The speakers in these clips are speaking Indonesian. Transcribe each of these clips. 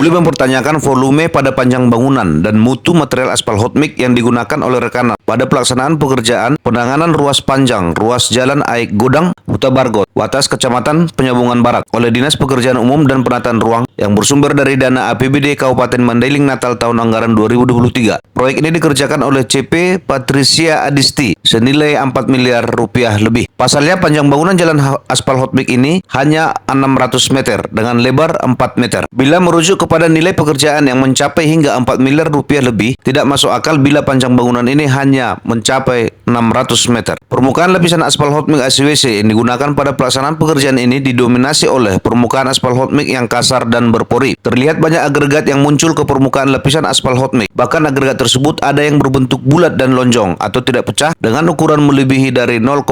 Publik mempertanyakan volume pada panjang bangunan dan mutu material aspal hot mix yang digunakan oleh rekanan pada pelaksanaan pekerjaan penanganan ruas panjang ruas Jalan Aik Godang, Huta Bargot, Watas, Kecamatan Penyambungan Barat oleh Dinas Pekerjaan Umum dan Penataan Ruang yang bersumber dari dana APBD Kabupaten Mandailing Natal tahun anggaran 2023. Proyek ini dikerjakan oleh CP Patricia Adisti senilai 4 miliar rupiah lebih. Pasalnya panjang bangunan jalan aspal hot mix ini hanya 600 meter dengan lebar 4 meter. Bila merujuk kepada nilai pekerjaan yang mencapai hingga 4 miliar rupiah lebih, tidak masuk akal bila panjang bangunan ini hanya mencapai 600 meter. Permukaan lapisan aspal hot mix ACWC yang digunakan pada pelaksanaan pekerjaan ini didominasi oleh permukaan aspal hot mix yang kasar dan berpori. Terlihat banyak agregat yang muncul ke permukaan lapisan aspal hot mix. Bahkan agregat tersebut ada yang berbentuk bulat dan lonjong atau tidak pecah dengan ukuran melebihi dari 0,5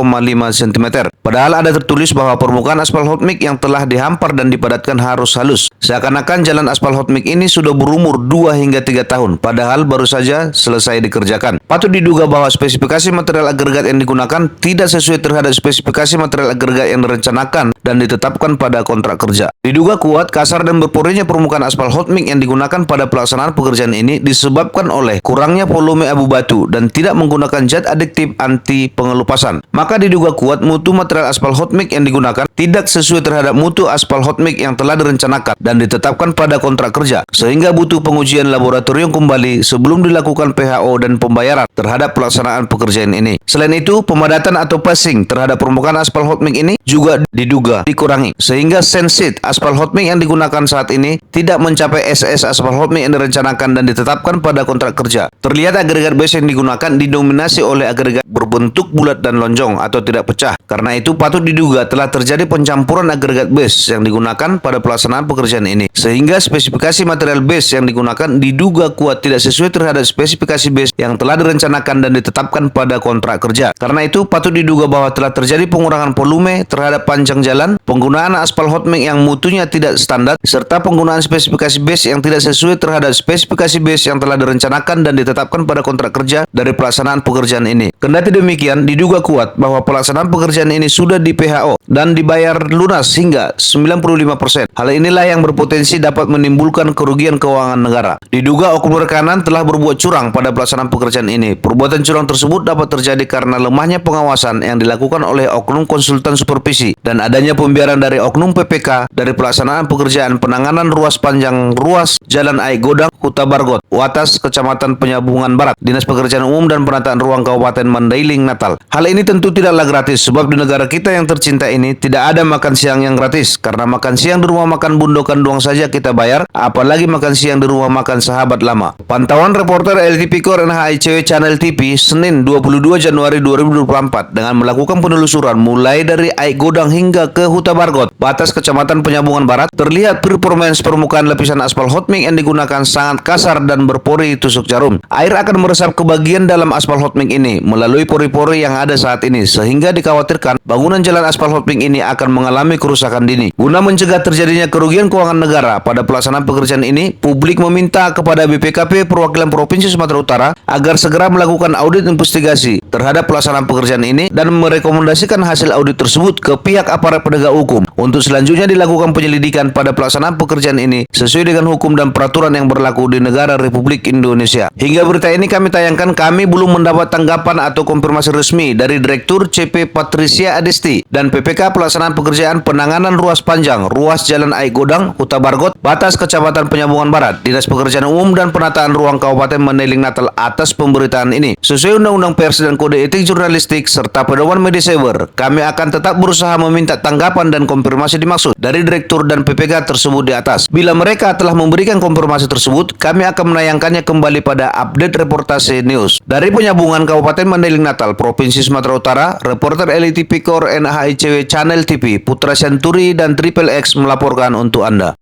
cm. Padahal ada tertulis bahwa permukaan aspal hot mix yang telah dihampar dan dipadatkan harus halus. Seakan-akan jalan aspal hot mix ini sudah berumur 2 hingga 3 tahun, padahal baru saja selesai dikerjakan. Patut diduga bahwa spesifikasi material agregat yang digunakan tidak sesuai terhadap spesifikasi material agregat yang direncanakan dan ditetapkan pada kontrak kerja. Diduga kuat, kasar dan berporinya permukaan aspal hot mix yang digunakan pada pelaksanaan pekerjaan ini disebabkan oleh kurangnya volume abu batu dan tidak menggunakan zat adiktif anti pengelupasan. Maka diduga kuat mutu material aspal hot mix yang digunakan tidak sesuai terhadap mutu aspal hot mix yang telah direncanakan dan ditetapkan pada kontrak kerja, sehingga butuh pengujian laboratorium kembali sebelum dilakukan PHO dan pembayaran terhadap pelaksanaan pekerjaan ini. Selain itu, pemadatan atau passing terhadap permukaan aspal hot mix ini juga diduga dikurangi, sehingga sensit aspal hot mix yang digunakan saat ini tidak mencapai SS aspal hot mix yang direncanakan dan ditetapkan pada kontrak kerja. Terlihat agregat base yang digunakan didominasi oleh agregat berbentuk bulat dan lonjong atau tidak pecah. Karena itu patut diduga telah terjadi pencampuran agregat base yang digunakan pada pelaksanaan pekerjaan ini, sehingga spesifikasi material base yang digunakan diduga kuat tidak sesuai terhadap spesifikasi base yang telah direncanakan dan ditetapkan pada kontrak kerja. Karena itu patut diduga bahwa telah terjadi pengurangan volume terhadap panjang jalan, penggunaan aspal hot mix yang mutunya tidak standar, serta penggunaan spesifikasi base yang tidak sesuai terhadap spesifikasi base yang telah direncanakan dan ditetapkan pada kontrak kerja dari pelaksanaan pekerjaan ini. Kendati demikian, diduga kuat bahwa pelaksanaan pekerjaan ini sudah di PHO dan dibayar lunas hingga 95%. Hal inilah yang berpotensi dapat menimbulkan kerugian keuangan negara. Diduga oknum rekanan telah berbuat curang pada pelaksanaan pekerjaan ini. Perbuatan curang tersebut dapat terjadi karena lemahnya pengawasan yang dilakukan oleh oknum konsultan supervisi dan adanya pembiaran dari oknum PPK dari pelaksanaan pekerjaan penanganan ruas panjang ruas Jalan Aik Godang, Huta Bargot, Watas, Kecamatan Penyambungan Barat, Dinas Pekerjaan Umum dan Penataan Ruang Kabupaten Mandailing Natal. Hal ini tentu tidaklah gratis, sebab di negara kita yang tercinta ini tidak ada makan siang yang gratis, karena makan siang di rumah makan Bundokan doang saja kita bayar, apalagi makan siang di rumah makan sahabat lama. Pantauan reporter LTP Core NHICW Channel TV Senin 22 Januari 2024 dengan melakukan penelusuran mulai dari Aik Godang hingga ke Huta Bargot, Batas Kecamatan Penyambungan Barat, terlihat performance permukaan lapisan aspal hot mix yang digunakan sangat kasar dan berpori tusuk jarum. Air akan meresap ke bagian dalam aspal hot mix ini melalui pori-pori yang ada saat ini, sehingga dikhawatirkan bangunan jalan aspal hot mix ini akan mengalami kerusakan dini. Guna mencegah terjadinya kerugian keuangan negara pada pelaksanaan pekerjaan ini, publik meminta kepada BPKP Perwakilan Provinsi Sumatera Utara agar segera melakukan audit investigasi terhadap pelaksanaan pekerjaan ini dan merekomendasikan hasil audit tersebut ke pihak aparat penegak hukum untuk selanjutnya dilakukan penyelidikan pada pelaksanaan pekerjaan ini sesuai dengan hukum dan peraturan yang berlaku di negara Republik Indonesia. Hingga berita ini kami tayangkan, kami belum mendapat tanggapan atau konfirmasi resmi dari Direktur CP Patricia Adisti dan PPK Pelaksanaan Pekerjaan Penanganan Ruas Panjang Ruas Jalan Aik Godang, Huta Bargot, Batas Kecamatan Penyambungan Barat, Dinas Pekerjaan Umum dan Penataan Ruang Kabupaten Mandailing Natal atas pemberitaan ini. Sesuai Undang-Undang Pers dan Kode Etik Jurnalistik serta Pedoman Media Cyber, kami akan tetap berusaha meminta tanggapan dan konfirmasi dimaksud dari Direktur dan PPK tersebut di atas. Bila mereka telah memberikan konfirmasi tersebut, kami akan menayangkannya kembali pada update reportase news. Dari Penyambungan Kabupaten Mandailing Natal, Provinsi Sumatera Utara, reporter LTP Core NHICW Channel TV Putra Santuri dan Triple X melaporkan untuk Anda.